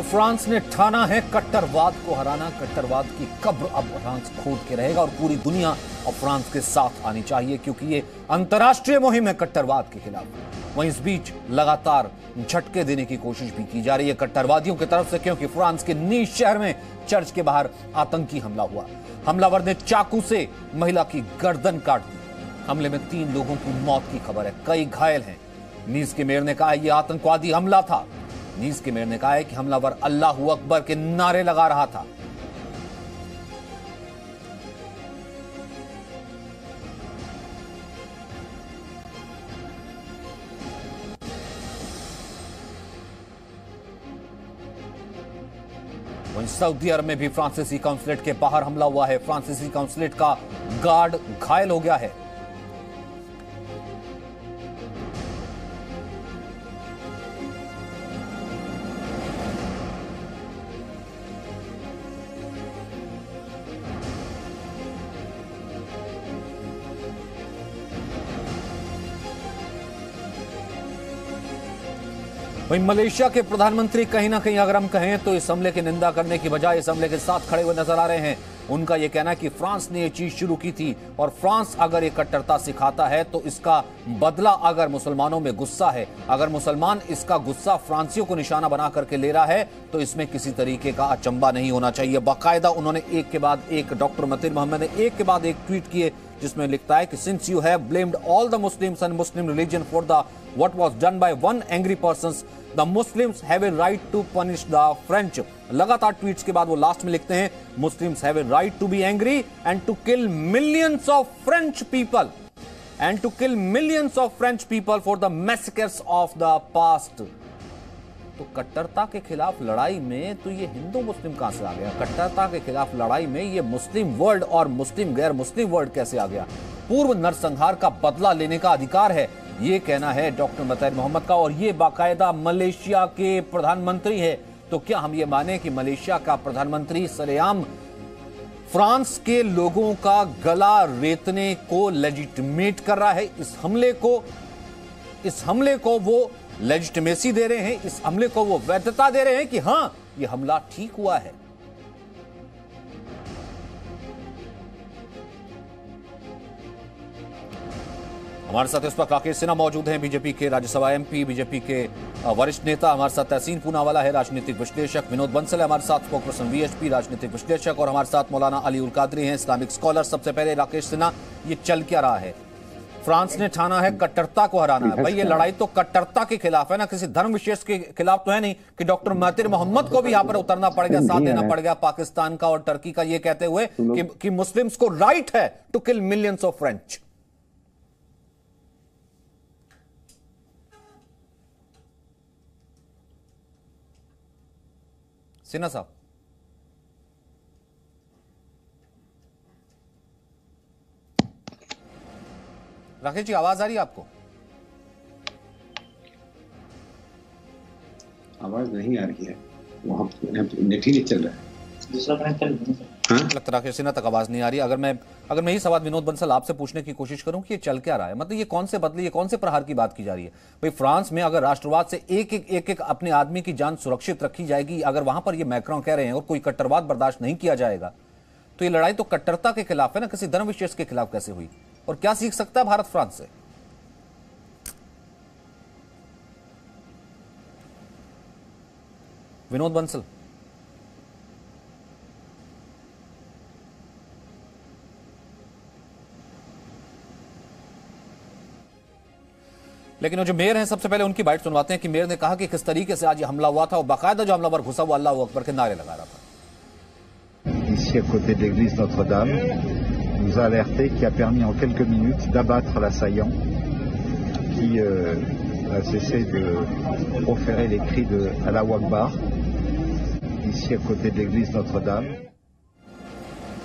तो फ्रांस ने ठाना है कट्टरवाद को हराना। कट्टरवाद की कब्र अब फ्रांस खोद के रहेगा और पूरी दुनिया अब फ्रांस के साथ आनी चाहिए, क्योंकि ये अंतर्राष्ट्रीय मुहिम है कट्टरवाद के खिलाफ। वहीं इस बीच लगातार झटके देने की कोशिश भी की जा रही है कट्टरवादियों की तरफ से, क्योंकि फ्रांस के नीस शहर में चर्च के बाहर आतंकी हमला हुआ। हमलावर ने चाकू से महिला की गर्दन काट दी। हमले में 3 लोगों की मौत की खबर है, कई घायल हैं। नीस के मेयर ने कहा यह आतंकवादी हमला था। नीस के मेयर ने कहा है कि हमलावर अल्लाहू अकबर के नारे लगा रहा था। वहीं सऊदी अरब में भी फ्रांसीसी काउंसलेट के बाहर हमला हुआ है। फ्रांसीसी काउंसलेट का गार्ड घायल हो गया है। वहीं मलेशिया के प्रधानमंत्री कहीं ना कहीं अगर हम कहें तो इस हमले की निंदा करने की बजाय इस हमले के साथ खड़े हुए नजर आ रहे हैं। उनका यह कहना है कि फ्रांस ने यह चीज शुरू की थी और फ्रांस अगर ये कट्टरता सिखाता है तो इसका बदला, अगर मुसलमानों में गुस्सा है, अगर मुसलमान इसका गुस्सा फ्रांसियों को निशाना बना करके ले रहा है तो इसमें किसी तरीके का अचंबा नहीं होना चाहिए। बाकायदा उन्होंने एक के बाद एक, डॉक्टर मतीन मोहम्मद ने एक के बाद एक ट्वीट किए जिसमें लिखता है कि since you have blamed all the Muslims and Muslim religion for the what was done by one angry persons, the Muslims have a right to punish the French। लगातार ट्वीट्स के बाद वो लास्ट में लिखते हैं Muslims have a right to be angry and to kill millions of French people and to kill millions of French people for the massacres of the past। तो कट्टरता के खिलाफ लड़ाई में तो ये हिंदू मुस्लिम कहां से आ गया? कट्टरता के खिलाफ लड़ाई में ये मुस्लिम वर्ल्ड और मुस्लिम गैर मुस्लिम वर्ल्ड कैसे आ गया? पूर्व नरसंहार का बदला लेने का अधिकार है, ये कहना है डॉक्टर मतीन मोहम्मद का, और ये बाकायदा मलेशिया के प्रधानमंत्री है। तो क्या हम ये माने कि मलेशिया का प्रधानमंत्री सरेआम फ्रांस के लोगों का गला रेतने को लेजिटिमेट कर रहा है? इस हमले को वो लेजिटिमेसी दे रहे हैं, इस हमले को वो वैधता दे रहे हैं कि हां ये हमला ठीक हुआ है। हमारे साथ इस वक्त राकेश सिन्हा मौजूद हैं, बीजेपी के राज्यसभा एमपी, बीजेपी के वरिष्ठ नेता। हमारे साथ तहसीन पूनावाला है, राजनीतिक विश्लेषक। विनोद बंसल है हमारे साथ, स्पोकपर्सन वीएचपी, राजनीतिक विश्लेषक। और हमारे साथ मौलाना अली उल कादरी हैं, इस्लामिक स्कॉलर। सबसे पहले राकेश सिन्हा, ये चल क्या रहा है? फ्रांस ने ठाना है कट्टरता को हराना है। भाई ये लड़ाई तो कट्टरता के खिलाफ है ना, किसी धर्म विशेष के खिलाफ तो है नहीं कि डॉक्टर मतीन मोहम्मद को भी यहां पर उतरना पड़ेगा, साथ देना पड़ेगा पाकिस्तान का और टर्की का, ये कहते हुए कि मुस्लिम्स को राइट है to kill millions of French. Sinha साहब, राकेश जी आवाज आ रही है आपको? आवाज नहीं आ रही है, वहां नेट ही नहीं चल रहा है। दूसरा लगता है राकेश सिन्हा तक आवाज नहीं आ रही। अगर मैं ही सवाल विनोद बंसल आपसे पूछने की कोशिश करूं कि ये चल क्या रहा है, मतलब ये कौन से बदले, ये कौन से प्रहार की बात की जा रही है? भाई फ्रांस में अगर राष्ट्रवाद से एक अपने आदमी की जान सुरक्षित रखी जाएगी, अगर वहां पर ये मैक्रों कह रहे हैं और कोई कट्टरवाद बर्दाश्त नहीं किया जाएगा, तो ये लड़ाई तो कट्टरता के खिलाफ है ना, किसी धर्म विशेष के खिलाफ कैसे हुई? और क्या सीख सकता है भारत फ्रांस से? विनोद बंसल, लेकिन वो जो मेयर हैं सबसे पहले उनकी बाइट सुनवाते हैं कि मेयर ने कहा कि किस तरीके से आज ये हमला हुआ था और बाकायदा जो हमलावर घुसा हुआ अल्लाहू अकबर के नारे लगा रहा था। Ici à côté de l'église Notre-Dame, nous a alerté, qui a permis en quelques minutes d'abattre l'assaillant qui a cessé de proférer les cris de Allahu Akbar ici à côté de l'église Notre-Dame।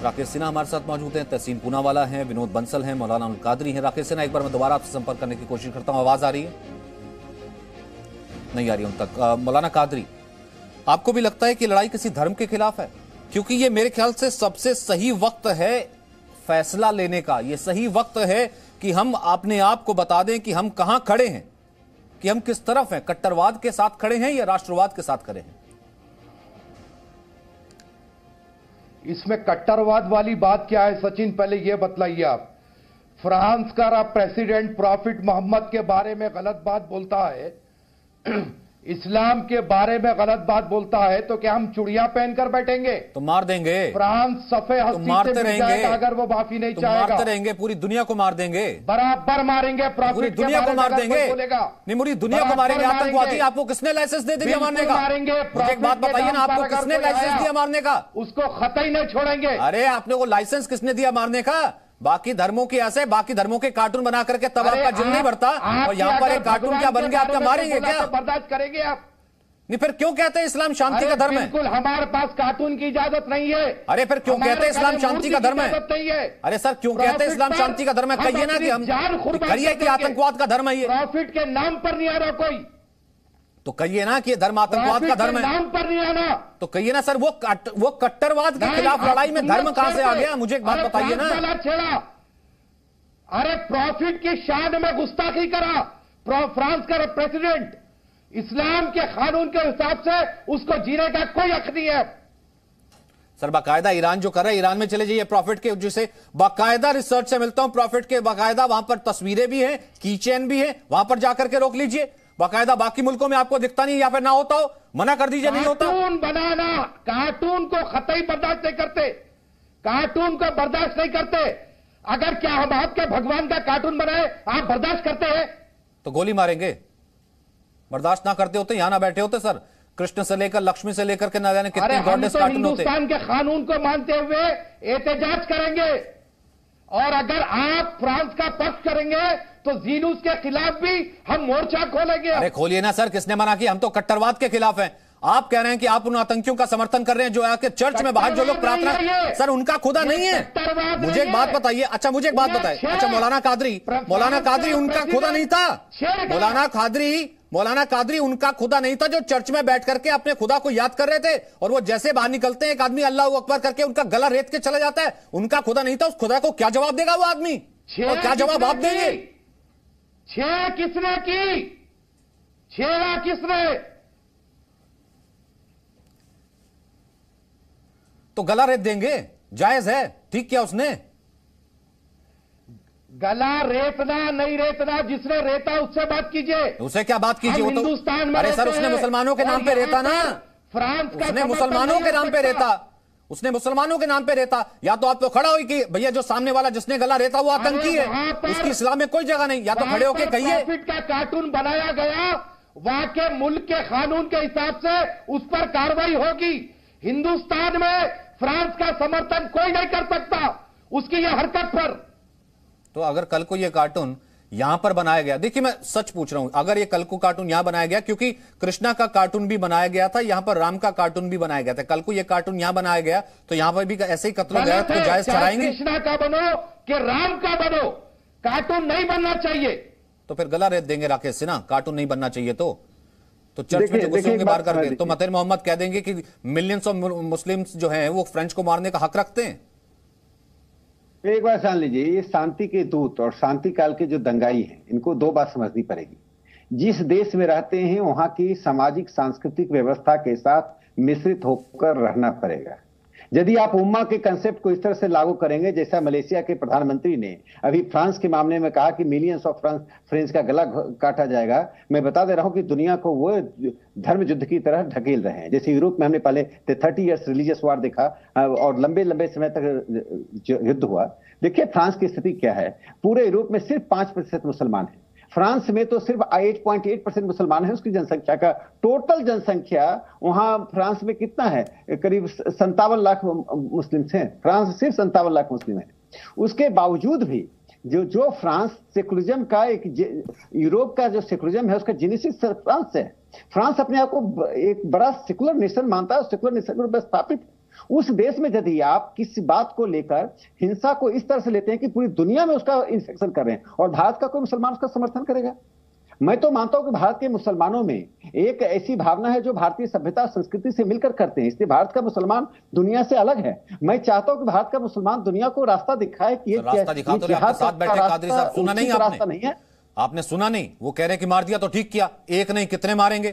Rakesh Sinha हमारे साथ मौजूद हैं, तहसीन पूनावाला हैं, विनोद बंसल हैं, मौलाना अल कादरी हैं। राकेश सिन्हा, एक बार मैं दोबारा आपसे संपर्क करने की कोशिश करता हूं, आवाज आ रही है? नहीं आ रही उन तक। मौलाना कादरी, आपको भी लगता है कि लड़ाई किसी धर्म के खिलाफ है? क्योंकि ये मेरे ख्याल से सबसे सही वक्त है फैसला लेने का, ये सही वक्त है कि हम अपने आप को बता दें कि हम कहां खड़े हैं, कि हम किस तरफ हैं, कट्टरवाद के साथ खड़े हैं या राष्ट्रवाद के साथ खड़े हैं। इसमें कट्टरवाद वाली बात क्या है सचिन, पहले यह बतलाइए आप। फ्रांस का प्रेसिडेंट प्रॉफिट मोहम्मद के बारे में गलत बात बोलता है, इस्लाम के बारे में गलत बात बोलता है, तो क्या हम चूड़ियां पहनकर बैठेंगे? तो मार देंगे। फ्रांस सफे हस्ती से मिल जाएगा अगर वो माफी नहीं चाहेगा। मारते रहेंगे, पूरी दुनिया को मार देंगे, बराबर मारेंगे। पूरी दुनिया को मार देंगे, नहीं पूरी दुनिया को मारेंगे। आतंकवादी आपको किसने लाइसेंस दे दिया मारने का? मारेंगे। एक बात बताइए ना, आपको किसने लाइसेंस दिया मारने का? उसको कतई नहीं छोड़ेंगे। अरे आपने वो लाइसेंस किसने दिया मारने का? बाकी धर्मों की ऐसे, बाकी धर्मों के कार्टून बना करके तब आपका जिल नहीं बढ़ता, और यहाँ पर एक कार्टून क्या बन गया? आप क्या मारेंगे क्या? बर्दाश्त करेंगे आप? नहीं, फिर क्यों कहते हैं इस्लाम शांति का धर्म है? बिल्कुल, हमारे पास कार्टून की इजाजत नहीं है। अरे फिर क्यों कहते हैं इस्लाम शांति का धर्म है? अरे सर, क्यों कहते हैं इस्लाम शांति का धर्म है? कहिए ना कि हम कहिए कि आतंकवाद का धर्म है ये। प्रॉफिट के नाम पर नहीं आ रहा कोई, तो कहिए ना कि ये धर्म आतंकवाद का धर्म है। नाम पर नहीं आना, तो कहिए ना सर, वो कट्टरवाद के खिलाफ लड़ाई में धर्म कहां से आ गया? मुझे एक बात बताइए ना। छेड़ा, अरे प्रॉफिट की शान में गुस्ताखी करा फ्रांस का प्रेसिडेंट। इस्लाम के कानून के हिसाब से उसको जीने का कोई हक नहीं है। सर बाकायदा ईरान जो कर रहा है, ईरान में चले जाइए, प्रॉफिट के जिसे बाकायदा रिसर्च से मिलता हूं, प्रॉफिट के बाकायदा वहां पर तस्वीरें भी हैं, की चेन भी है, वहां पर जाकर के रोक लीजिए बाकायदा। बाकी मुल्कों में आपको दिखता नहीं, या फिर ना होता हो, मना कर दीजिए नहीं होता। कार्टून बनाना, कार्टून को कतई बर्दाश्त नहीं करते, कार्टून को बर्दाश्त नहीं करते। अगर क्या हम आपके भगवान का कार्टून बनाए, आप बर्दाश्त करते हैं? तो गोली मारेंगे। बर्दाश्त ना करते होते यहां ना बैठे होते सर। कृष्ण से लेकर लक्ष्मी से लेकर के ना जाने कितने गॉडेस कार्टून होते। हिंदुस्तान के कानून को मानते हुए एहतजाज करेंगे, और अगर आप फ्रांस का पक्ष करेंगे तो जीनूस के खिलाफ भी हम मोर्चा खोलेंगे। अरे खोलिए ना सर, किसने मना किया? हम तो कट्टरवाद के खिलाफ हैं। आप कह रहे हैं कि आप उन आतंकियों का समर्थन कर रहे हैं जो आके चर्च में बाहर जो लोग प्रार्थना, सर उनका खुदा नहीं है। मुझे एक बात बताइए, अच्छा मुझे एक बात बताइए, अच्छा मौलाना कादरी उनका खुदा नहीं था? मौलाना कादरी उनका खुदा नहीं था जो चर्च में बैठ करके अपने खुदा को याद कर रहे थे, और वो जैसे बाहर निकलते हैं एक आदमी अल्लाह अकबर करके उनका गला रेत के चला जाता है? उनका खुदा नहीं था। उस खुदा को क्या जवाब देगा वो आदमी, और क्या जवाब आप देंगे? छेड़ा किसने की? छेड़ा किसने? तो गला रेत देंगे, जायज है, ठीक किया उसने। गला रेतना नहीं रेतना, जिसने रेता उससे बात कीजिए। उससे क्या बात कीजिए? वो तो हिंदुस्तान में, अरे सर उसने मुसलमानों के नाम पे रेता ना, फ्रांस का उसने मुसलमानों के नाम पे रेता, उसने मुसलमानों के नाम पे रेता। या तो आप तो खड़ा हो कि भैया जो सामने वाला जिसने गला रेता वो आतंकी है, उसकी इस्लाम में कोई जगह नहीं। या तो खड़े होकर कहिए प्रॉफिट का कार्टून बनाया गया, वहां के मुल्क के कानून के हिसाब से उस पर कार्रवाई होगी। हिंदुस्तान में फ्रांस का समर्थन कोई नहीं कर सकता उसकी यह हरकत पर। तो अगर कल को यह कार्टून यहां पर बनाया गया, देखिए मैं सच पूछ रहा हूं, अगर ये कल को कार्टून यहां बनाया गया, क्योंकि कृष्णा का कार्टून भी बनाया गया था, यहां पर राम का कार्टून भी बनाया गया था, कल को ये कार्टून यहां बनाया गया तो यहां पर भी ऐसे ही कत्ल गैरत को जायज ठहराएंगे? कृष्णा का बनो कि राम का बनो, कार्टून नहीं बनना चाहिए। तो फिर गला रेत देंगे राकेश सिन्हा, कार्टून नहीं बनना चाहिए तो चर्च में जो घुसे होंगे बाहर करके, तो मतेर मोहम्मद कह देंगे कि मिलियंस ऑफ मुस्लिम्स जो हैं वो फ्रेंच को मारने का हक रखते हैं। एक बात जान लीजिए, ये शांति के दूत और शांति काल के जो दंगाई हैं, इनको दो बात समझनी पड़ेगी। जिस देश में रहते हैं वहां की सामाजिक सांस्कृतिक व्यवस्था के साथ मिश्रित होकर रहना पड़ेगा। यदि आप उम्मा के कंसेप्ट को इस तरह से लागू करेंगे जैसा मलेशिया के प्रधानमंत्री ने अभी फ्रांस के मामले में कहा कि मिलियंस ऑफ फ्रेंच का गला काटा जाएगा, मैं बता दे रहा हूं कि दुनिया को वो धर्म युद्ध की तरह ढकेल रहे हैं। जैसे यूरोप में हमने पहले 30 इयर्स रिलीजियस वार देखा और लंबे लंबे समय तक युद्ध हुआ। देखिए फ्रांस की स्थिति क्या है, पूरे यूरोप में सिर्फ 5% मुसलमान है, फ्रांस में तो सिर्फ 8.8% मुसलमान है उसकी जनसंख्या का। टोटल जनसंख्या वहां फ्रांस में कितना है, करीब 57 लाख मुस्लिम हैं। फ्रांस सिर्फ 57 लाख मुस्लिम है। उसके बावजूद भी जो फ्रांस सेकुलरिज्म का एक यूरोप का जो सेकुलरिज्म है उसका जेनेसिस फ्रांस है। फ्रांस अपने आप को एक बड़ा सेकुलर नेशन मानता है, सेकुलर नेशन पर स्थापित। उस देश में यदि आप किसी बात को लेकर हिंसा को इस तरह से लेते हैं कि पूरी दुनिया में उसका इंफेक्शन कर रहे हैं, और भारत का कोई मुसलमान उसका समर्थन करेगा? मैं तो मानता हूं कि भारत के मुसलमानों में एक ऐसी भावना है जो भारतीय सभ्यता संस्कृति से मिलकर करते हैं, इसलिए भारत का मुसलमान दुनिया से अलग है। मैं चाहता हूं कि भारत का मुसलमान दुनिया को रास्ता दिखाए कि रास्ता दिखा। तो आपके साथ बैठे कादरी साहब, सुना नहीं आपने? आपने सुना नहीं? वो कह रहे कि मार दिया तो ठीक किया, एक नहीं कितने मारेंगे,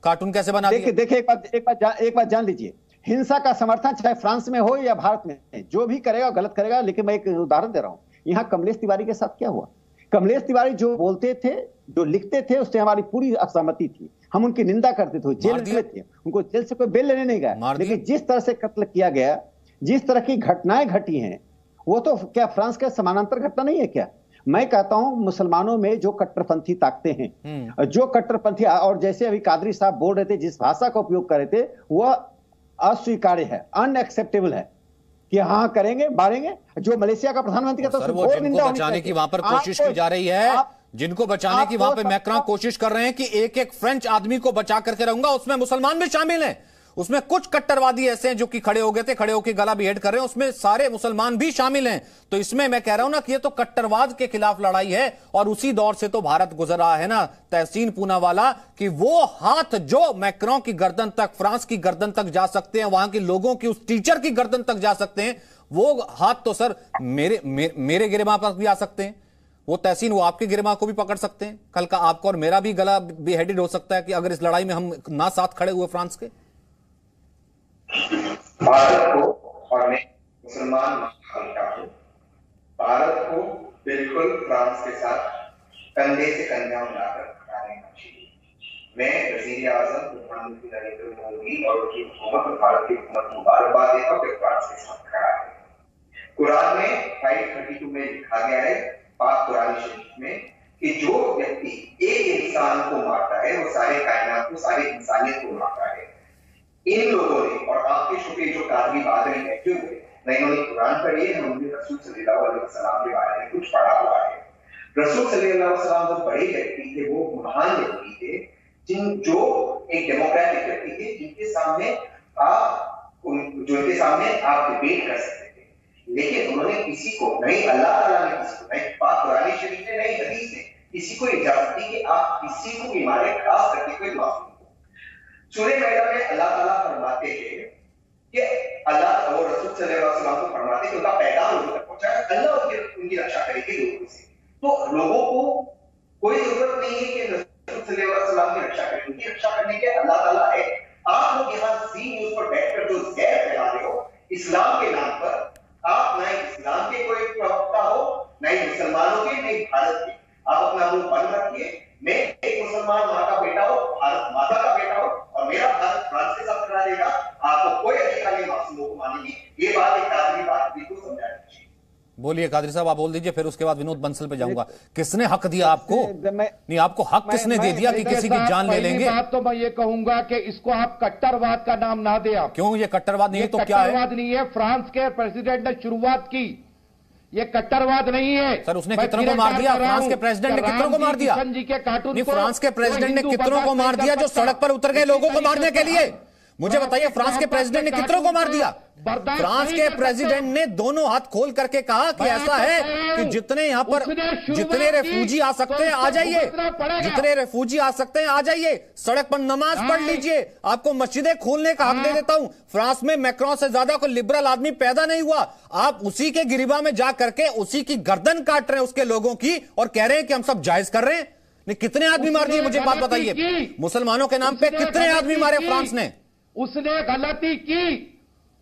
कार्टून कैसे बना दिया? देखिए एक बात जान लीजिए, हिंसा का समर्थन चाहे फ्रांस में हो या भारत में, जो भी करेगा गलत करेगा। लेकिन मैं एक उदाहरण दे रहा हूं, यहां कमलेश तिवारी के साथ क्या हुआ। कमलेश तिवारी जो बोलते थे, जो लिखते थे, उससे हमारी पूरी असहमति थी, हम उनकी निंदा करते थे, जेल में थे, उनको जेल से कोई बेल लेने नहीं गया। लेकिन जिस तरह से कत्ल किया गया, जिस तरह की घटनाएं घटी हैं, वो तो क्या फ्रांस का समानांतर घटना नहीं है क्या? मैं कहता हूं मुसलमानों में जो कट्टरपंथी ताकतें हैं, जो कट्टरपंथी, और जैसे अभी कादरी साहब बोल रहे थे, जिस भाषा का उपयोग कर रहे थे, वह अस्वीकार्य है, अनएक्सेप्टेबल है कि हाँ करेंगे मारेंगे। जो मलेशिया का प्रधानमंत्री का तो वो जिनको बचाने की वहां पर कोशिश की जा रही है, जिनको बचाने की वहां पे मैक्रों कोशिश कर रहे हैं कि एक एक फ्रेंच आदमी को बचा करके रहूंगा, उसमें मुसलमान भी शामिल हैं, उसमें कुछ कट्टरवादी ऐसे हैं जो कि खड़े हो गए थे, खड़े होकर गला भी हेड कर रहे हैं, उसमें सारे मुसलमान भी शामिल हैं। तो इसमें मैं कह रहा हूं ना कि ये तो कट्टरवाद के खिलाफ लड़ाई है, और उसी दौर से तो भारत गुजर रहा है ना, तहसीन पूनावाला, कि वो हाथ जो मैक्रों की गर्दन तक, फ्रांस की गर्दन तक जा सकते हैं, वहां के लोगों की, उस टीचर की गर्दन तक जा सकते हैं, वो हाथ तो सर मेरे गिरेबां पर भी आ सकते हैं, वो तहसीन वो आपके गिरेबां को भी पकड़ सकते हैं, कल का आपका और मेरा भी गला बेहेडेड हो सकता है कि अगर इस लड़ाई में हम ना साथ खड़े हुए फ्रांस के। भारत को, और मैं मुसलमान हूं, भारत को बिल्कुल फ्रांस के साथ कंधे से कंधा मिलाकर खड़ा रहना चाहिए। मैं वज़ीर आज़म प्रधानमंत्री नरेंद्र मोदी और उनकी हुकूमत और भारत की हुकूमत को मुबारकबाद देता हूं कि फ्रांस के साथ खड़ा है। कुरान में 532 में लिखा गया है, पाक कुरान शरीफ में, कि जो व्यक्ति एक इंसान को मारता है वो सारे कायनात को, सारे इंसानियत को मारता है। इन लोगों ने, और आपके छोटे जो कादरी बादरी बैठे हुए, न इन्होंने कुरान पढ़ी है, न उन्होंने रसूल सल्लल्लाहु अलैहि वसल्लम के बारे में कुछ पढ़ा हुआ है। रसूल सल्लल्लाहु अलैहि वसल्लम जो बड़े व्यक्ति थे, वो महान व्यक्ति थे, जो एक डेमोक्रेटिक व्यक्ति थे, जिनके सामने आप डिबेट कर सकते थे। लेकिन उन्होंने किसी को, नहीं अल्लाह ताला ने किसी को, नहीं पाक कुरान शरीफ ने, नहीं हदीस ने किसी को इजाजत दी कि आप किसी को भी मारे, खास करके कोई मासूम। सूरह मैदा में अल्लाह ताला फरमाते हैं कि अल्लाह और रसूल सल्लल्लाहु अलैहि वसल्लम को फरमाते हैं कि उनका पैगाम लोगों तक पहुंचाए, अल्लाह उनकी रक्षा करेगी लोगों से। तो लोगों को कोई जरूरत नहीं है कि रसूल सल्लल्लाहु अलैहि वसल्लम की रक्षा करें, उनकी रक्षा करने के अल्लाह ताला है। आप लोग यहाँ जी न्यूज पर बैठकर जो जहर फैला रहे हो इस्लाम के नाम पर, आप ना इस्लाम के कोई प्रवक्ता हो, ना ही मुसलमानों के, नहीं भारत के, आप अपना मुंह बंद रखिए। मैं एक मुसलमान माँ का बेटा हो, भारत माता का बेटा हो, और मेरा भारत फ्रांस के साथ खड़ा रहेगा, आपको कोई अधिकार नहीं मासूमों को मारने की। ये बात एक कादरी बादरी को समझानी चाहिए। बोलिए कादरी साहब, आप बोल दीजिए, फिर उसके बाद विनोद बंसल पे जाऊंगा। किसने हक दिया आपको? नहीं, आपको हक किसने दे दिया कि किसी की जान ले लेंगे? बात तो मैं ये कहूंगा कि इसको आप कट्टरवाद का नाम ना दे। आप क्यों? ये कट्टरवाद नहीं है तो क्या है? कट्टरवाद नहीं है, फ्रांस के प्रेसिडेंट ने शुरुआत की, ये कट्टरवाद नहीं है। सर, उसने कितनों को मार दिया? फ्रांस के प्रेसिडेंट ने कितनों को मार दिया? फ्रांस के प्रेसिडेंट ने कितनों को मार दिया जो सड़क पर उतर गए लोगों को मारने के लिए? मुझे बताइए, फ्रांस के प्रेसिडेंट ने कितनों को मार दिया? फ्रांस के प्रेसिडेंट ने दोनों हाथ खोल करके कहा कि ऐसा है कि जितने यहां पर जितने रेफ्यूजी आ सकते हैं आ जाइए, जितने रेफ्यूजी आ सकते हैं आ जाइए, सड़क पर नमाज पढ़ लीजिए, आपको मस्जिदें खोलने का हक दे देता हूं। फ्रांस में मैक्रों से ज्यादा कोई लिबरल आदमी पैदा नहीं हुआ। आप उसी के गिरिबा में जा करके उसी की गर्दन काट रहे हैं उसके लोगों की, और कह रहे हैं कि हम सब जायज कर रहे हैं। नहीं, कितने आदमी मार दिए? मुझे बात बताइए, मुसलमानों के नाम पे कितने आदमी मारे फ्रांस ने? उसने गलती की,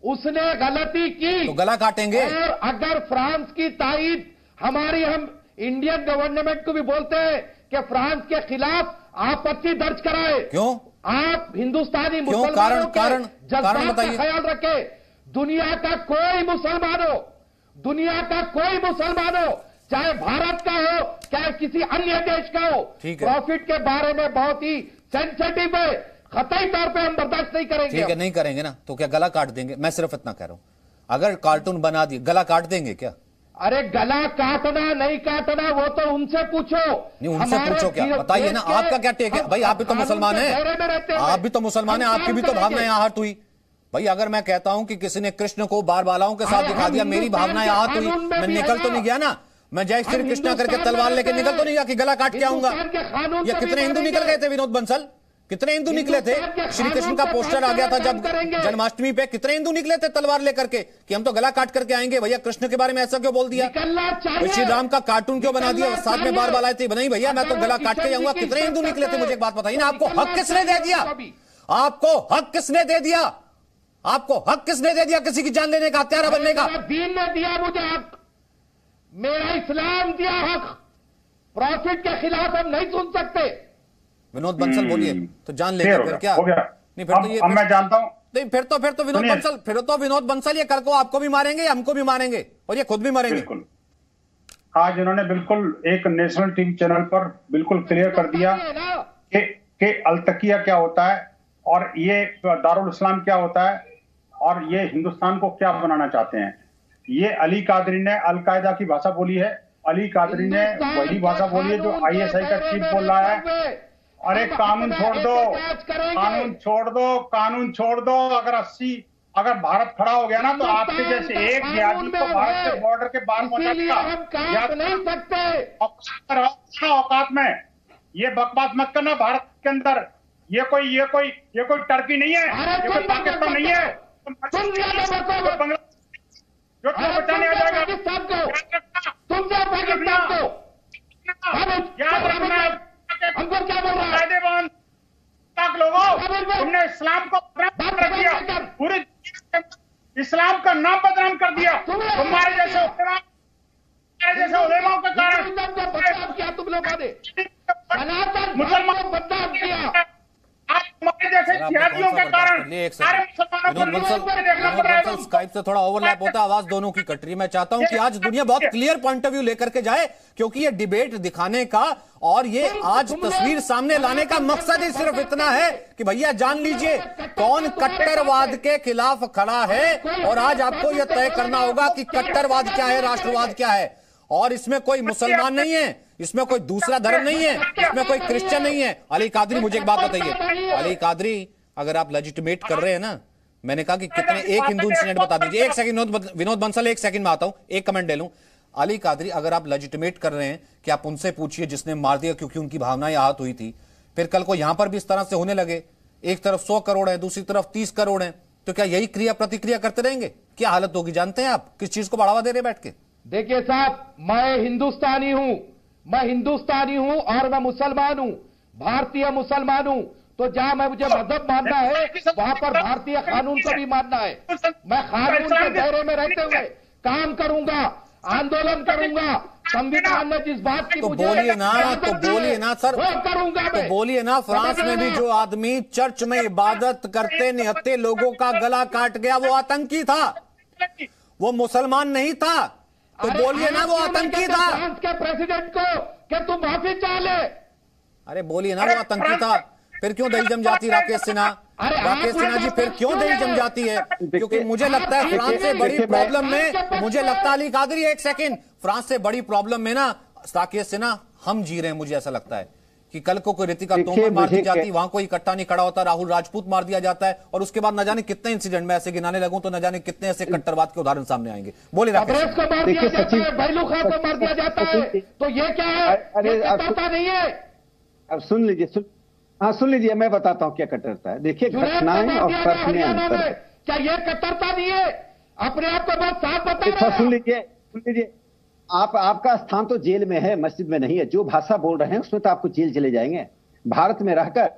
उसने गलती की तो गला काटेंगे। और अगर फ्रांस की ताईद हमारी, हम इंडियन गवर्नमेंट को भी बोलते हैं कि फ्रांस के खिलाफ आपत्ति दर्ज कराए। क्यों? आप हिंदुस्तानी मुसलमानों के जज्बात का ख्याल रखें। दुनिया का कोई मुसलमान हो, दुनिया का कोई मुसलमान हो, चाहे भारत का हो, चाहे किसी अन्य देश का हो, प्रॉफिट के बारे में बहुत ही सेंसिटिव है, खतई तौर पे हम बर्दाश्त नहीं करेंगे। ठीक है, नहीं करेंगे ना, तो क्या गला काट देंगे? मैं सिर्फ इतना कह रहा हूं, अगर कार्टून बना दिए गला काट देंगे क्या? अरे गला काटना नहीं काटना वो तो उनसे पूछो। नहीं, उनसे पूछो क्या? बताइए ना, आपका क्या टेक है? भाई आप भी तो मुसलमान हैं, आप भी तो मुसलमान हैं, आपकी भी तो भावनाएं आहत हुई। भाई अगर मैं कहता हूं कि किसी ने कृष्ण को बार बालाओं के साथ दिखा दिया, मेरी भावनाएं आहत हुई, मैं निकल तो नहीं गया ना, मैं जय श्री कृष्णा करके तलवार लेके निकल तो नहीं गया कि गला काट के आऊंगा। ये कितने हिंदू निकल गए थे विनोद बंसल? कितने हिंदू निकले थे? श्री कृष्ण का पोस्टर आ गया था जब जन्माष्टमी पे, कितने हिंदू निकले थे तलवार लेकर के कि हम तो गला काट करके आएंगे। भैया कृष्ण के बारे में ऐसा क्यों बोल दिया? श्री राम का कार्टून क्यों बना दिया? साथ में बार बार थी, नहीं भैया मैं तो गला काट के जाऊंगा। कितने हिंदू निकले थे? मुझे एक बात बताइए ना, आपको हक किसने दे दिया? आपको हक किसने दे दिया? आपको हक किसने दे दिया किसी की जान लेने का, हत्यारा बनने का? दीन ने दिया मुझे हक, मेरा इस्लाम दिया हक। प्रॉफिट के खिलाफ हम नहीं सुन सकते। विनोद बंसल बोलिए, तो जान लेंगे फिर क्या? हो गया। नहीं फिर तो ये अब मैं जानता हूं, नहीं फिर तो विनोद बंसल ये कल को आपको भी मारेंगे, हमको भी मारेंगे और ये खुद भी मरेंगे। बिल्कुल। आज इन्होंने बिल्कुल एक नेशनल टीवी चैनल पर बिल्कुल क्लियर कर दिया कि अल-तकिया क्या होता है और ये दारुल इस्लाम क्या होता है और ये हिंदुस्तान को क्या बनाना चाहते हैं। ये अली कादरी ने अल कायदा की भाषा बोली है, अली कादरी ने वही भाषा बोली है जो आईएसआई का चीफ बोल रहा है। अरे कानून छोड़ दो, कानून छोड़ दो, कानून छोड़ दो। अगर भारत खड़ा हो गया ना तो आपके जैसे एक जिहादी को भारत के बॉर्डर के बाहर पहुंचा देगा। याद नहीं सकते औकात में ये बकवास मत करना। भारत के अंदर ये कोई टर्की नहीं है, ये कोई पाकिस्तान नहीं है जो बचाने आ जाएगा। याद रखना हमको क्या बोल रहा है लोगों, तुमने इस्लाम को बदनाम कर दिया, पूरे इस्लाम का नाम बदनाम कर दिया। तुम्हारे जैसे उलेमाओं के कारण क्या तुम लोगों ने मुसलमान को बदनाम किया। आज तुम्हारे जैसे जिहादियों के कारण सारे मुसलमानों स्काइप से थोड़ा ओवरलैप होता है, आवाज दोनों की कट रही। मैं चाहता हूं कि आज दुनिया बहुत क्लियर पॉइंट ऑफ व्यू लेकर के जाए, क्योंकि ये डिबेट दिखाने का और ये आज तस्वीर सामने लाने का मकसद ही सिर्फ इतना है कि भैया जान लीजिए कौन कट्टरवाद के खिलाफ खड़ा है, और आज आपको यह तय करना होगा कि कट्टरवाद क्या है, राष्ट्रवाद क्या है। और इसमें कोई मुसलमान नहीं है, इसमें कोई दूसरा धर्म नहीं है, इसमें कोई क्रिश्चियन नहीं है। अली कादरी मुझे एक बात बताइए, अली कादरी अगर आप लेजिटिमेट कर रहे हैं ना, मैंने कहा कि कितने, एक हिंदू इंसिडेंट बता दीजिए। एक सेकंड विनोद बंसल, एक सेकंड में आता हूं, एक कमेंट ले लूं। अली कादरी अगर आप लेजिटिमेट कर रहे हैं कि आप उनसे पूछिए जिसने मार दिया क्योंकि उनकी भावनाएं आहत हुई थी, फिर कल को यहां पर भी इस तरह से होने लगे, एक तरफ 100 करोड़ है, दूसरी तरफ 30 करोड़ है, तो क्या यही क्रिया प्रतिक्रिया करते रहेंगे? क्या हालत होगी जानते हैं आप? किस चीज को बढ़ावा दे रहे बैठ के? देखिए साहब, मैं हिंदुस्तानी हूं और मैं मुसलमान हूं, भारतीय मुसलमान हूं। तो जहां मैं मुझे मजहब मानना है वहां पर भारतीय कानून को भी मानना है। मैं कानून के दायरे में रहते हुए काम करूंगा, आंदोलन करूंगा। संविधान ने जिस बात की बोलिए ना सर, करूंगा तो बोलिए ना। फ्रांस में भी जो आदमी चर्च में इबादत करते निहत्ते लोगों का गला काट गया, वो आतंकी था, वो मुसलमान नहीं था। तो बोलिए ना वो आतंकी था। फ्रांस के प्रेसिडेंट को क्या तुम माफी चाह ले? अरे बोलिए ना वो आतंकी था। फिर क्यों दही जम जाती राकेश सिन्हा? राकेश सिन्हा जी फिर क्यों दही जम जाती है? क्योंकि मुझे लगता है फ्रांस से बड़ी प्रॉब्लम में, मुझे लगता है अली कादरी एक सेकंड, फ्रांस से बड़ी प्रॉब्लम में ना राकेश सिन्हा हम जी रहे हैं। मुझे ऐसा लगता है कि कल को कोई रितिका तोमर मार दी जाती, वहां कोई इकट्ठा नहीं खड़ा होता, राहुल राजपूत मार दिया जाता है, और उसके बाद न जाने कितने इंसिडेंट में ऐसे गिनाने लगूं तो न जाने कितने ऐसे कट्टरवाद के उदाहरण सामने आएंगे। बोले राकेश को मार दिया जाता है, भाईलू खां को मार दिया जाता है, तो ये क्या है? अरे पता नहीं है। अब सुन लीजिए, मैं बताता हूं क्या कट्टरता है। देखिए घटनाएं और तर्क में अंतर। क्या ये कट्टरता नहीं है? अपने आप को बहुत साफ बता। सुन लीजिए, आपका स्थान तो जेल में है, मस्जिद में नहीं है। जो भाषा बोल रहे हैं उसमें तो आपको जेल चले जाएंगे। भारत में रहकर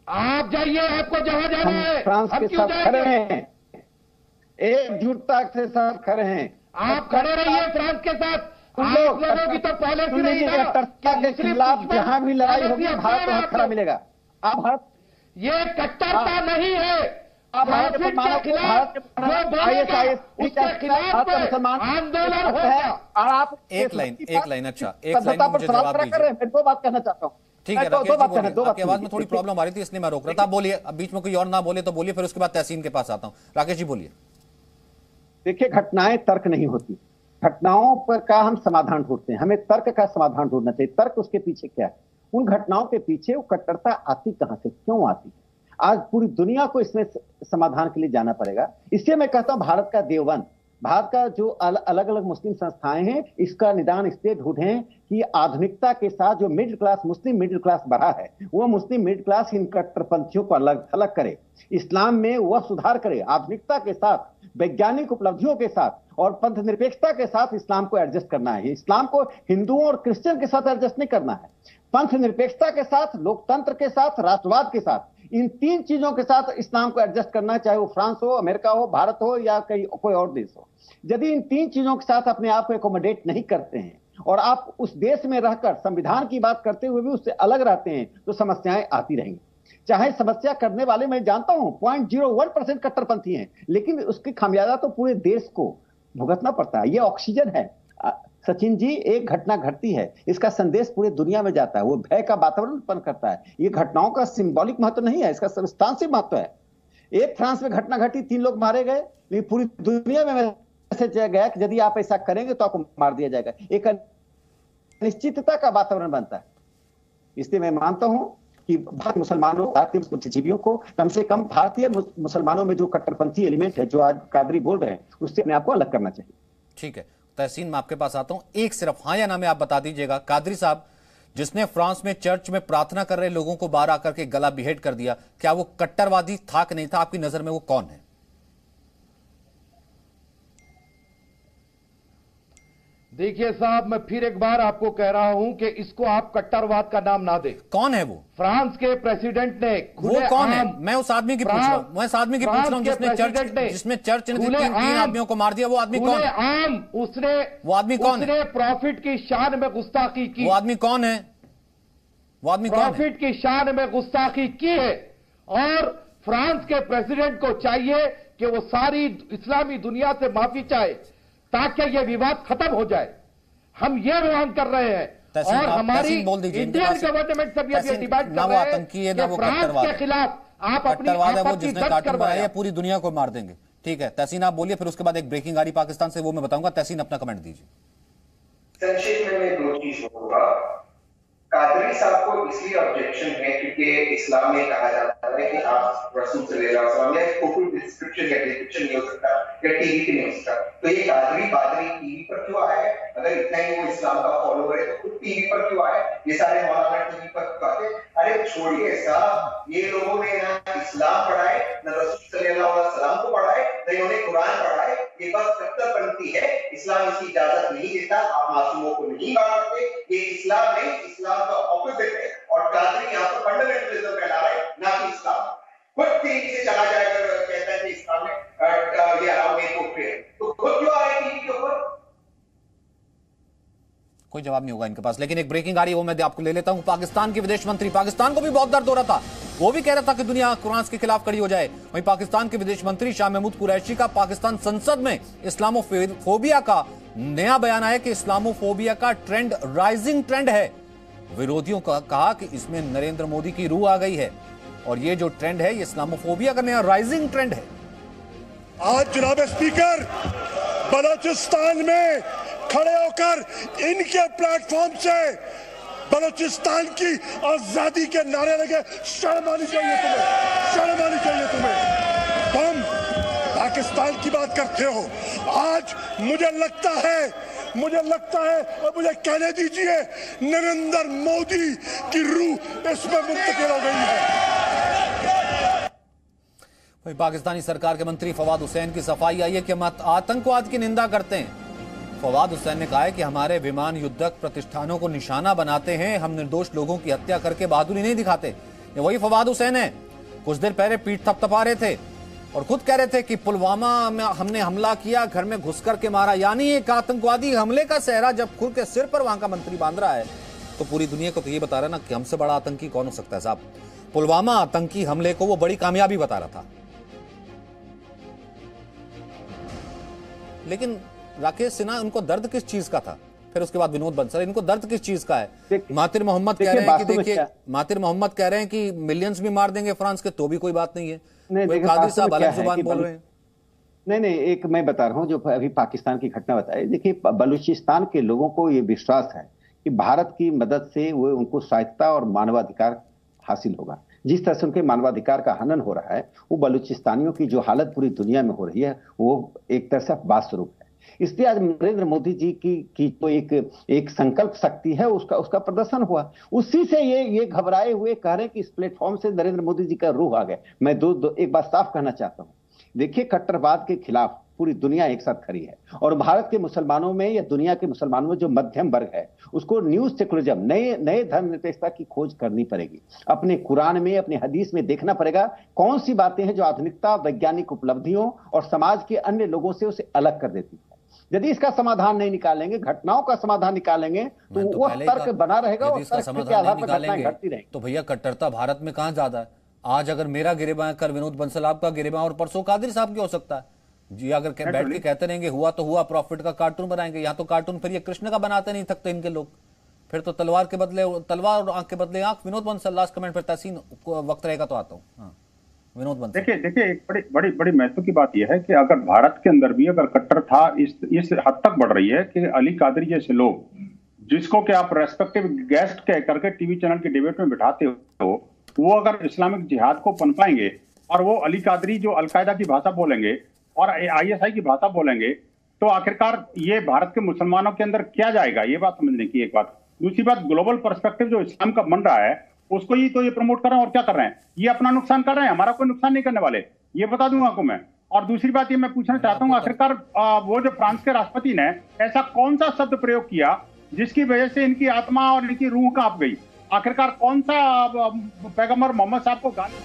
आप जाइए, आपको जहां जाना है। फ्रांस के साथ खड़े हैं, एकजुटता के साथ खड़े हैं। आप खड़े रहिए फ्रांस के साथ। आप लोगों की तो पॉलिसी नहीं है। टर्की के खिलाफ जहां भी लड़ाई होगी भारत में खड़ा मिलेगा। आप भारत, ये कट्टरता नहीं है। भारत के मुसलमान आंदोलन है। और आप एक लाइन अच्छा, एक लाइन मुझे जवाब दीजिए। मैं दो बात कहना चाहता हूँ। ठीक है राकेश जी बोलिए, आपकी आवाज में थोड़ी प्रॉब्लम आ रही थी इसलिए मैं रोक रहा था। आप बोलिए, अब बीच में कोई और ना बोले तो बोलिए, फिर उसके बाद तहसीन के पास आता हूँ। राकेश जी बोलिए। देखिए घटनाएं तर्क नहीं होती, घटनाओं पर का हम समाधान ढूंढते हैं। हमें तर्क का समाधान ढूंढना चाहिए। तर्क उसके पीछे क्या है, उन घटनाओं के पीछे वो कट्टरता आती कहां से, क्यों आती है। आज पूरी दुनिया को इसमें समाधान के लिए जाना पड़ेगा। इसलिए मैं कहता हूं भारत का देवबंद, भारत का जो अलग अलग मुस्लिम संस्थाएं हैं, इसका निदान इसलिए ढूंढें कि आधुनिकता के साथ जो मिडिल क्लास, मुस्लिम मिडिल क्लास बढ़ा है, वो मुस्लिम मिडिल क्लास इन कट्टरपंथियों को अलग थलग करे, इस्लाम में वह सुधार करे, आधुनिकता के साथ, वैज्ञानिक उपलब्धियों के साथ और पंथ निरपेक्षता के साथ इस्लाम को एडजस्ट करना है। इस्लाम को हिंदुओं और क्रिश्चियन के साथ एडजस्ट नहीं करना है। पंथ निरपेक्षता के साथ, लोकतंत्र के साथ, राष्ट्रवाद के साथ इन तीन चीजों के साथ इस्लाम को एडजस्ट करना, चाहे वो फ्रांस हो, अमेरिका हो, भारत हो या कोई और देश हो। यदि इन तीन चीजों के साथ अपने आप को एकोमोडेट नहीं करते हैं और आप उस देश में रहकर संविधान की बात करते हुए भी उससे अलग रहते हैं, तो समस्याएं आती रहेंगी। चाहे समस्या करने वाले, मैं जानता हूं 0.01% कट्टरपंथी हैं, लेकिन उसकी खामियाजा तो पूरे देश को भुगतना पड़ता है। ये ऑक्सीजन है सचिन जी, एक घटना घटती है, इसका संदेश पूरे दुनिया में जाता है, वो भय का वातावरण उत्पन्न करता है। ये घटनाओं का सिंबॉलिक महत्व नहीं है, इसका सब्सटेंशियल महत्व है। एक फ्रांस में घटना घटी, 3 लोग मारे गए, लेकिन पूरी दुनिया में मैसेज गया कि यदि आप ऐसा करेंगे तो आपको मार दिया जाएगा। एक अनिश्चितता का वातावरण बनता है। इसलिए मैं मानता हूं कि भारतीय मुसलमानों, भारतीय बुद्धिजीवियों को कम से कम भारतीय मुसलमानों में जो कट्टरपंथी एलिमेंट है, जो आज कादरी बोल रहे हैं, उससे अपने आप को अलग करना चाहिए। ठीक है तहसीन, मैं आपके पास आता हूं, एक सिर्फ हाँ या ना में आप बता दीजिएगा, कादरी साहब जिसने फ्रांस में चर्च में प्रार्थना कर रहे लोगों को बाहर आकर के गला बेहेड कर दिया, क्या वो कट्टरवादी था कि नहीं था? आपकी नजर में वो कौन है? देखिए साहब, मैं फिर एक बार आपको कह रहा हूं कि इसको आप कट्टरवाद का नाम ना दें। कौन है वो? फ्रांस के प्रेसिडेंट ने वो कौन है? मैं उस आदमी की पूछ रहा हूं, मैं उस आदमी की पूछ रहा हूं जिसने चर्च ने तीन आदमियों को मार दिया। वो आदमी कौन है? वो आदमी कौन है? प्रॉफिट की शान में गुस्ताखी की। वो आदमी कौन है? वो आदमी कौन है? प्रॉफिट की शान में गुस्ताखी की है। और फ्रांस के प्रेसिडेंट को चाहिए कि वो सारी इस्लामी दुनिया से माफी चाहे ताकि ये विवाद खत्म हो जाए। हम ये मांग कर रहे हैं और हमारी इंडियन गवर्नमेंट से भी ये डिमांड कर रहे हैं कि फ्रांस के खिलाफ आप अपनी आपत्ति दर्ज करवाइए, पूरी दुनिया को मार देंगे। ठीक है तहसीन, आप बोलिए, फिर उसके बाद एक ब्रेकिंग आ रही पाकिस्तान से, वो मैं बताऊंगा। तहसीन अपना कमेंट दीजिए। संक्षेप में मैं 2 चीज बोलूंगा। कादरी साहब को इसलिए ऑब्जेक्शन है क्योंकि इस्लाम में कहा जाता है कि आप रसूल सल्लल्लाहु अलैहि वसल्लम या फोटो डिस्क्रिप्शन या डिस्क्रिप्शन नहीं हो सकता या टीवी पे नहीं हो सकता। तो ये कादरी बादरी टीवी पर क्यों आया है? अगर इतना ही वो इस्लाम का फॉलोअर है तो खुद टीवी पर क्यों आए? ये सारे मौलाना टीवी पर क्यों आते? अरे छोड़िए साहब, ये लोगों ने ना इस्लाम पढ़ाए, न रसूल सल्लल्लाहु अलैहि वसल्लम को पढ़ाए, न उन्होंने कुरान पढ़ाए। ये बस कट्टरपंथी है, इस्लाम इसकी इजाजत नहीं देता, आप मासूमों को नहीं मार सकते। ये इस्लाम नहीं, इस्लाम का ऑपोजिट है। और कादरी यहाँ पर फंडामेंटलिज्म फैला रहा है, ना कि इस्लाम। खुद टीवी से चला जाएगा, कहता है कि इस्लाम में ये अलाउ नहीं होते हैं, तो खुद क्यों आ रहे टीवी के ऊपर? कोई जवाब नहीं होगा इनके पास। लेकिन एक ब्रेकिंग आ रही है, वो मैं आपको ले लेता हूं। पाकिस्तान के विदेश मंत्री, पाकिस्तान को भी बहुत दर्द हो रहा था, वो भी कह रहा था कि दुनिया कुरान के खिलाफ खड़ी हो जाए। वहीं पाकिस्तान के विदेश मंत्री शाह महमूद कुरैशी का पाकिस्तान संसद में इस्लामोफोबिया का नया बयान आया कि इस्लामोफोबिया का ट्रेंड राइजिंग ट्रेंड है। विरोधियों का कहा कि इसमें नरेंद्र मोदी की रूह आ गई है और ये जो ट्रेंड है, ये इस्लामोफोबिया का नया राइजिंग ट्रेंड है। आज जनाब स्पीकर, बलोचिस्तान में खड़े होकर इनके प्लेटफॉर्म से बलोचिस्तान की आजादी के नारे लगे। शर्म आनी चाहिए तुम्हें, शर्म आनी चाहिए तुम्हें। तुम पाकिस्तान की बात करते हो। आज मुझे लगता है और मुझे कहने दीजिए, नरेंद्र मोदी की रूह इसमें मुंतकिल हो गई है। वहीं पाकिस्तानी सरकार के मंत्री फवाद हुसैन की सफाई आई है कि हम आतंकवाद की निंदा करते हैं। फवाद हुसैन ने कहा है कि हमारे विमान युद्धक प्रतिष्ठानों को निशाना बनाते हैं, हम निर्दोष लोगों की हत्या करके बहादुरी नहीं दिखाते। ये वही फवाद हुसैन है, कुछ देर पहले पीठ थपथपा रहे थे और खुद कह रहे थे कि पुलवामा में हमने हमला किया, घर में घुस करके मारा। यानी एक आतंकवादी हमले का सेहरा जब खुद के सिर पर वहां का मंत्री बांध रहा है, तो पूरी दुनिया को तो ये बता रहा है ना कि हमसे बड़ा आतंकी कौन हो सकता है साहब। पुलवामा आतंकी हमले को वो बड़ी कामयाबी बता रहा था। लेकिन राकेश सिन्हा, उनको दर्द किस चीज का था? फिर उसके बाद विनोद बंसल, इनको दर्द किस चीज का है? मातिर मोहम्मद कह रहे हैं कि देखिए, मातिर मोहम्मद कह रहे हैं कि मिलियंस भी मार देंगे फ्रांस के, तो भी कोई बात नहीं है। कादिर साहब अलग जुबान बोल रहे हैं। नहीं, एक मैं बता रहा हूं जो अभी पाकिस्तान की घटना बताई। देखिए, बलूचिस्तान के लोगों को ये विश्वास है कि भारत की मदद से वो उनको स्वायत्तता और मानवाधिकार हासिल होगा। जिस तरह से उनके मानवाधिकार का हनन हो रहा है, वो बलूचिस्तानियों की जो हालत पूरी दुनिया में हो रही है, वो एक तरह से बात स्वरूप है। इसलिए आज नरेंद्र मोदी जी की तो एक संकल्प शक्ति है, उसका प्रदर्शन हुआ। उसी से ये घबराए हुए कह रहे हैं कि इस प्लेटफॉर्म से नरेंद्र मोदी जी का रूह आ गया। मैं एक बात साफ कहना चाहता हूं। देखिए, कट्टरवाद के खिलाफ पूरी दुनिया एक साथ खड़ी है। और भारत के मुसलमानों में या दुनिया के मुसलमानों में जो मध्यम वर्ग है उसको न्यू सेकुलरिज्म, नए धर्मनिरपेक्षता की खोज करनी पड़ेगी। अपने कुरान में, अपने हदीस में देखना पड़ेगा कौन सी बातें हैं जो आधुनिकता, वैज्ञानिक उपलब्धियों और समाज के अन्य लोगों से उसे अलग कर देती है। यदि इसका समाधान नहीं निकालेंगे, घटनाओं का समाधान निकालेंगे तो वो तर्क बना रहेगा और तर्क के आधार पर घटनाएं घटती रहेंगी। तो भैया कट्टरता भारत में कहां ज्यादा है? आज अगर मेरा गिरेबां है, कल विनोद बंसल आपका गिरेबां और परसों कादिर साहब की हो सकता है जी। अगर बैठ के कहते रहेंगे हुआ तो हुआ, प्रॉफिट का कार्टून बनाएंगे। यहाँ तो कार्टून फिर ये कृष्ण का बनाते नहीं थकते इनके लोग, फिर तो तलवार के बदले तलवार और आंख के बदले आंख। विनोद बंसल लास्ट कमेंट, फिर तहसीन वक्त रहेगा तो आता हूँ। विनोद बंसल, देखिए एक बड़ी महत्व की बात यह है कि अगर भारत के अंदर भी अगर कट्टर था इस हद तक बढ़ रही है कि अली कादरी जैसे लोग जिसको कि आप रेस्पेक्टिव गेस्ट कह करके टीवी चैनल के डिबेट में बिठाते हो, वो अगर इस्लामिक जिहाद को पनपाएंगे और वो अली कादरी जो अलकायदा की भाषा बोलेंगे और ISI की भाषा बोलेंगे, तो आखिरकार ये भारत के मुसलमानों के अंदर क्या जाएगा, ये बात समझने की एक बात। दूसरी बात, ग्लोबल पर्सपेक्टिव जो इस्लाम का बन रहा है उसको ही तो ये प्रमोट कर रहे हैं और क्या कर रहे हैं, ये अपना नुकसान कर रहे हैं, हमारा कोई नुकसान नहीं करने वाले, ये बता दूंगा आपको मैं। और दूसरी बात ये मैं पूछना चाहता हूँ, आखिरकार वो जो फ्रांस के राष्ट्रपति ने ऐसा कौन सा शब्द प्रयोग किया जिसकी वजह से इनकी आत्मा और इनकी रूह कांप गई? आखिरकार कौन सा पैगंबर मोहम्मद साहब को गाली?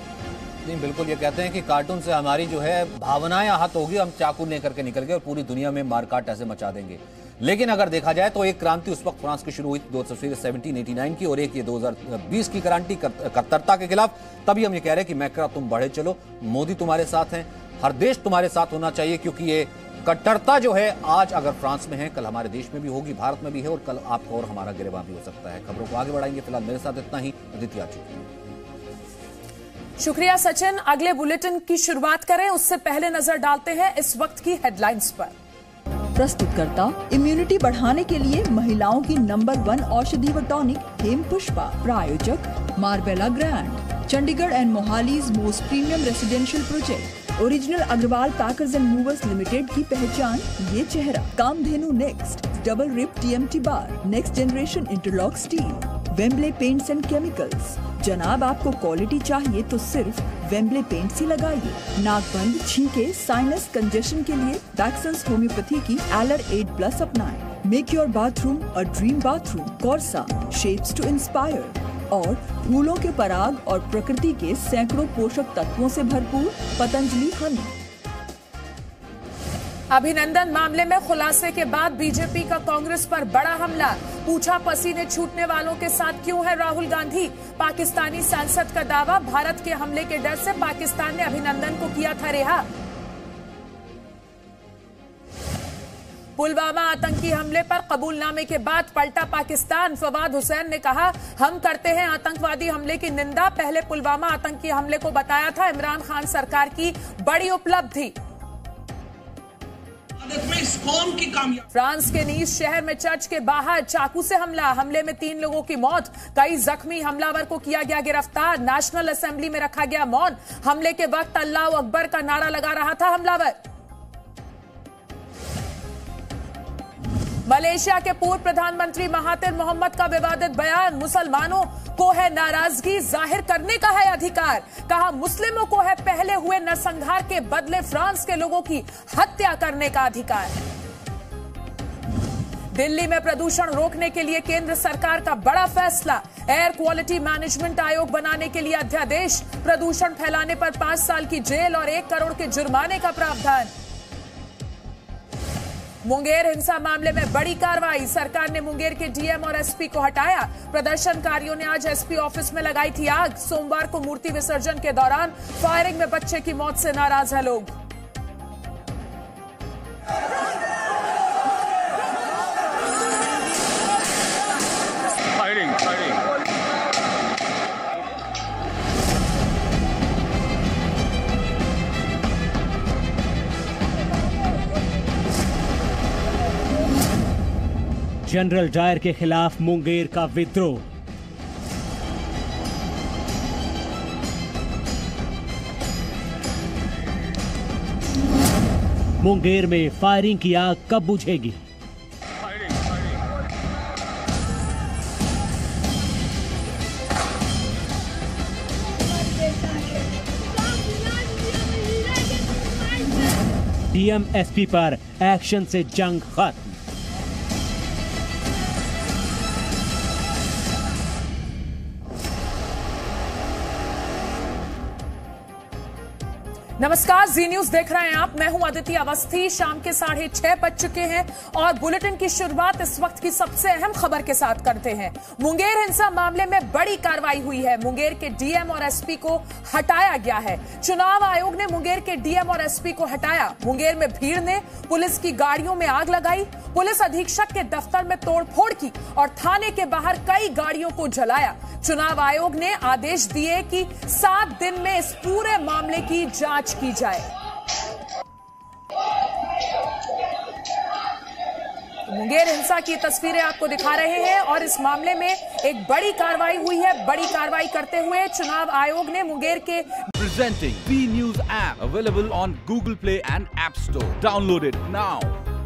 नहीं, बिल्कुल ये कहते हैं कि कार्टून से हमारी जो है भावनाएं आहत होगी, हम चाकू लेकर के निकल गए और पूरी दुनिया में मारकाट ऐसे मचा देंगे। लेकिन अगर देखा जाए तो एक क्रांति उस वक्त फ्रांस की शुरू हुई 1789 की, और एक ये 2020 की क्रांति कट्टरता के खिलाफ। तभी हम ये कह रहे हैं कि मैक्रा तुम बढ़े चलो, मोदी तुम्हारे साथ हैं, हर देश तुम्हारे साथ होना चाहिए, क्योंकि ये कट्टरता जो है आज अगर फ्रांस में है, कल हमारे देश में भी होगी, भारत में भी है, और कल आपका और हमारा गिरेबां भी हो सकता है। खबरों को आगे बढ़ाएंगे, फिलहाल मेरे साथ इतना ही। अदिति आ चुकी है। शुक्रिया सचिन। अगले बुलेटिन की शुरुआत करें उससे पहले नजर डालते हैं इस वक्त की हेडलाइंस पर। प्रस्तुतकर्ता इम्यूनिटी बढ़ाने के लिए महिलाओं की नंबर 1 औषधि व टॉनिक हेम पुष्पा। प्रायोजक Marbella grand, Chandigarh and Mohali's most premium residential project. Original Agarwal packers and movers limited की पहचान ये चेहरा। Kamdhenu next double rib TMT bar, next generation interlock steel. Wembley paints and chemicals. जनाब, आपको क्वालिटी चाहिए तो सिर्फ वेम्बले पेंट ही लगाइए। नाकबंद, छींके, साइनस कंजेशन के लिए बैक्सन्स होम्योपैथी की एलर 8+ अपनाएं। Make your bathroom a dream bathroom. Corsa, shapes to inspire. और फूलों के पराग और प्रकृति के सैकड़ों पोषक तत्वों से भरपूर पतंजलि हनी। अभिनंदन मामले में खुलासे के बाद बीजेपी का कांग्रेस पर बड़ा हमला। पूछा पसीने छूटने वालों के साथ क्यों है राहुल गांधी। पाकिस्तानी सांसद का दावा, भारत के हमले के डर से पाकिस्तान ने अभिनंदन को किया था रिहा। पुलवामा आतंकी हमले पर कबूलनामे के बाद पलटा पाकिस्तान। फवाद हुसैन ने कहा, हम करते हैं आतंकवादी हमले की निंदा। पहले पुलवामा आतंकी हमले को बताया था इमरान खान सरकार की बड़ी उपलब्धि। फ्रांस के नीस शहर में चर्च के बाहर चाकू से हमला। हमले में 3 लोगों की मौत, कई जख्मी। हमलावर को किया गया गिरफ्तार। नेशनल असेंबली में रखा गया मौन। हमले के वक्त अल्लाह अकबर का नारा लगा रहा था हमलावर। मलेशिया के पूर्व प्रधानमंत्री महातिर मोहम्मद का विवादित बयान। मुसलमानों को है नाराजगी जाहिर करने का है अधिकार। कहा, मुस्लिमों को है पहले हुए नरसंहार के बदले फ्रांस के लोगों की हत्या करने का अधिकार। दिल्ली में प्रदूषण रोकने के लिए केंद्र सरकार का बड़ा फैसला। एयर क्वालिटी मैनेजमेंट आयोग बनाने के लिए अध्यादेश। प्रदूषण फैलाने पर 5 साल की जेल और 1 करोड़ के जुर्माने का प्रावधान। मुंगेर हिंसा मामले में बड़ी कार्रवाई। सरकार ने मुंगेर के डीएम और एसपी को हटाया। प्रदर्शनकारियों ने आज एसपी ऑफिस में लगाई थी आग। सोमवार को मूर्ति विसर्जन के दौरान फायरिंग में बच्चे की मौत से नाराज हैं लोग। जनरल डायर के खिलाफ मुंगेर का विद्रोह। मुंगेर में फायरिंग की आग कब बुझेगी? डीएम एसपी पर एक्शन से जंग खत्म। नमस्कार, जी न्यूज देख रहे हैं आप। मैं हूं अदिति अवस्थी। शाम के 6:30 बज चुके हैं और बुलेटिन की शुरुआत इस वक्त की सबसे अहम खबर के साथ करते हैं। मुंगेर हिंसा मामले में बड़ी कार्रवाई हुई है। मुंगेर के डीएम और एसपी को हटाया गया है। चुनाव आयोग ने मुंगेर के डीएम और एसपी को हटाया। मुंगेर में भीड़ ने पुलिस की गाड़ियों में आग लगाई, पुलिस अधीक्षक के दफ्तर में तोड़फोड़ की और थाने के बाहर कई गाड़ियों को जलाया। चुनाव आयोग ने आदेश दिए कि 7 दिन में इस पूरे मामले की जांच की जाए। मुंगेर हिंसा की तस्वीरें आपको दिखा रहे हैं और इस मामले में एक बड़ी कार्रवाई हुई है। बड़ी कार्रवाई करते हुए चुनाव आयोग ने मुंगेर के Presenting B News app available on Google Play and App Store. Download it now.